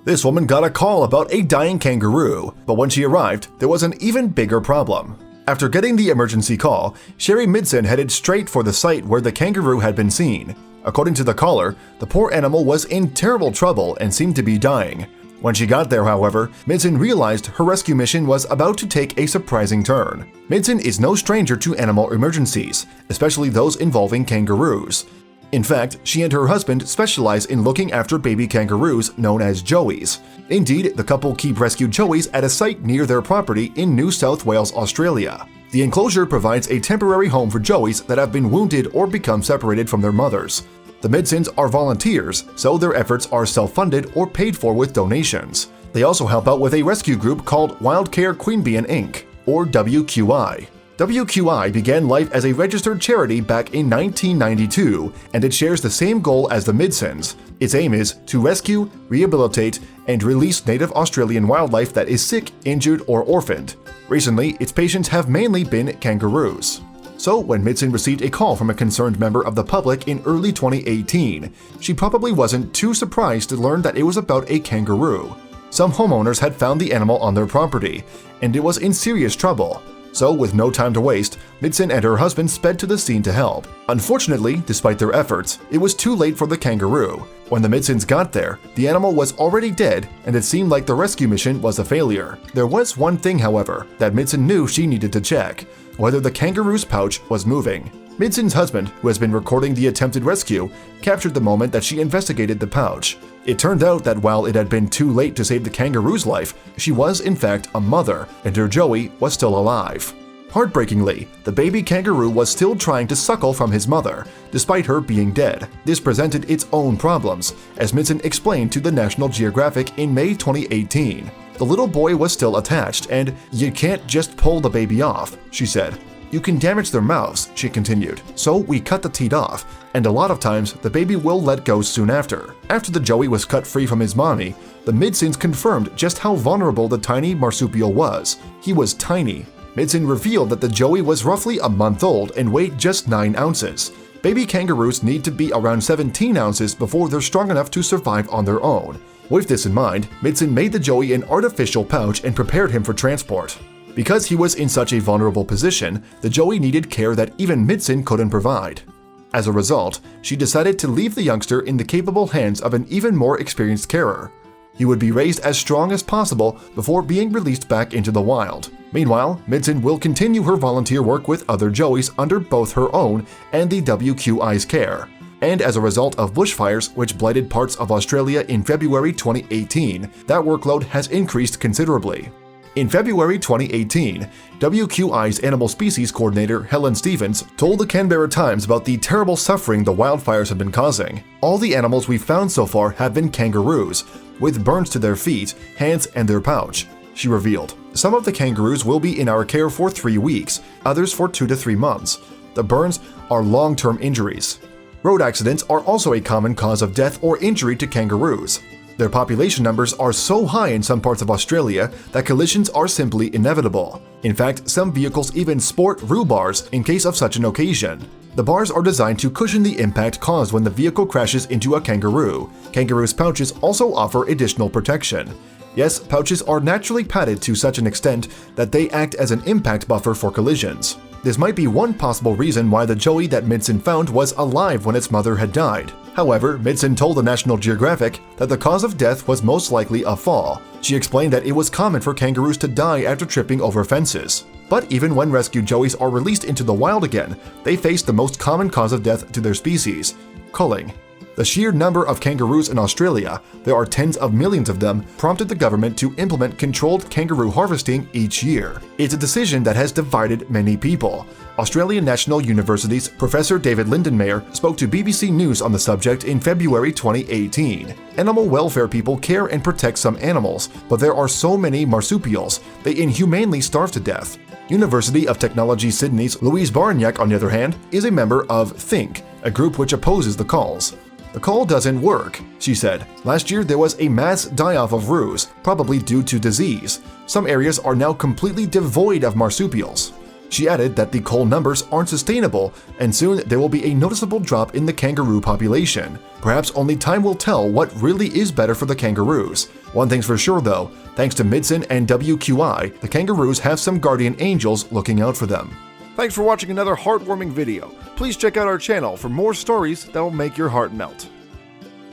This woman got a call about a dying kangaroo, but when she arrived, there was an even bigger problem. After getting the emergency call, Sherry Midson headed straight for the site where the kangaroo had been seen. According to the caller, the poor animal was in terrible trouble and seemed to be dying. When she got there, however, Midson realized her rescue mission was about to take a surprising turn. Midson is no stranger to animal emergencies, especially those involving kangaroos. In fact, she and her husband specialize in looking after baby kangaroos known as joeys. Indeed, the couple keep rescued joeys at a site near their property in New South Wales, Australia. The enclosure provides a temporary home for joeys that have been wounded or become separated from their mothers. The Midsons are volunteers, so their efforts are self-funded or paid for with donations. They also help out with a rescue group called Wildcare Queanbeyan Inc., or WQI. WQI began life as a registered charity back in 1992, and it shares the same goal as the Midsons. Its aim is to rescue, rehabilitate, and release native Australian wildlife that is sick, injured, or orphaned. Recently, its patients have mainly been kangaroos. So, when Midson received a call from a concerned member of the public in early 2018, she probably wasn't too surprised to learn that it was about a kangaroo. Some homeowners had found the animal on their property, and it was in serious trouble. So, with no time to waste, Midson and her husband sped to the scene to help. Unfortunately, despite their efforts, it was too late for the kangaroo. When the Midsons got there, the animal was already dead, and it seemed like the rescue mission was a failure. There was one thing, however, that Midson knew she needed to check: whether the kangaroo's pouch was moving. Midson's husband, who has been recording the attempted rescue, captured the moment that she investigated the pouch. It turned out that while it had been too late to save the kangaroo's life, she was in fact a mother, and her joey was still alive. Heartbreakingly, the baby kangaroo was still trying to suckle from his mother, despite her being dead. This presented its own problems, as Midson explained to the National Geographic in May 2018. The little boy was still attached, and "you can't just pull the baby off," she said. "You can damage their mouths," she continued, "so we cut the teat off, and a lot of times the baby will let go soon after." After the joey was cut free from his mommy, the Midsons confirmed just how vulnerable the tiny marsupial was. He was tiny. Midson revealed that the joey was roughly a month old and weighed just 9 ounces. Baby kangaroos need to be around 17 ounces before they're strong enough to survive on their own. With this in mind, Midson made the joey an artificial pouch and prepared him for transport. Because he was in such a vulnerable position, the joey needed care that even Midson couldn't provide. As a result, she decided to leave the youngster in the capable hands of an even more experienced carer. He would be raised as strong as possible before being released back into the wild. Meanwhile, Midson will continue her volunteer work with other joeys under both her own and the WQI's care. And as a result of bushfires which blighted parts of Australia in February 2018, that workload has increased considerably. In February 2018, WQI's Animal Species Coordinator Helen Stevens told the Canberra Times about the terrible suffering the wildfires have been causing. "All the animals we've found so far have been kangaroos, with burns to their feet, hands, and their pouch," she revealed. "Some of the kangaroos will be in our care for 3 weeks, others for 2 to 3 months. The burns are long-term injuries." Road accidents are also a common cause of death or injury to kangaroos. Their population numbers are so high in some parts of Australia that collisions are simply inevitable. In fact, some vehicles even sport roo bars in case of such an occasion. The bars are designed to cushion the impact caused when the vehicle crashes into a kangaroo. Kangaroos' pouches also offer additional protection. Yes, pouches are naturally padded to such an extent that they act as an impact buffer for collisions. This might be one possible reason why the joey that Midson found was alive when its mother had died. However, Midson told the National Geographic that the cause of death was most likely a fall. She explained that it was common for kangaroos to die after tripping over fences. But even when rescued joeys are released into the wild again, they face the most common cause of death to their species: culling. The sheer number of kangaroos in Australia, there are tens of millions of them, prompted the government to implement controlled kangaroo harvesting each year. It's a decision that has divided many people. Australian National University's Professor David Lindenmayer spoke to BBC News on the subject in February 2018. Animal welfare people care and protect some animals, but there are so many marsupials, they inhumanely starve to death. University of Technology Sydney's Louise Barignac, on the other hand, is a member of Think, a group which opposes the culls. "The cull doesn't work," she said. "Last year there was a mass die-off of roos, probably due to disease. Some areas are now completely devoid of marsupials." She added that the cull numbers aren't sustainable, and soon there will be a noticeable drop in the kangaroo population. Perhaps only time will tell what really is better for the kangaroos. One thing's for sure though, thanks to Midson and WQI, the kangaroos have some guardian angels looking out for them. Thanks for watching another heartwarming video. Please check out our channel for more stories that will make your heart melt.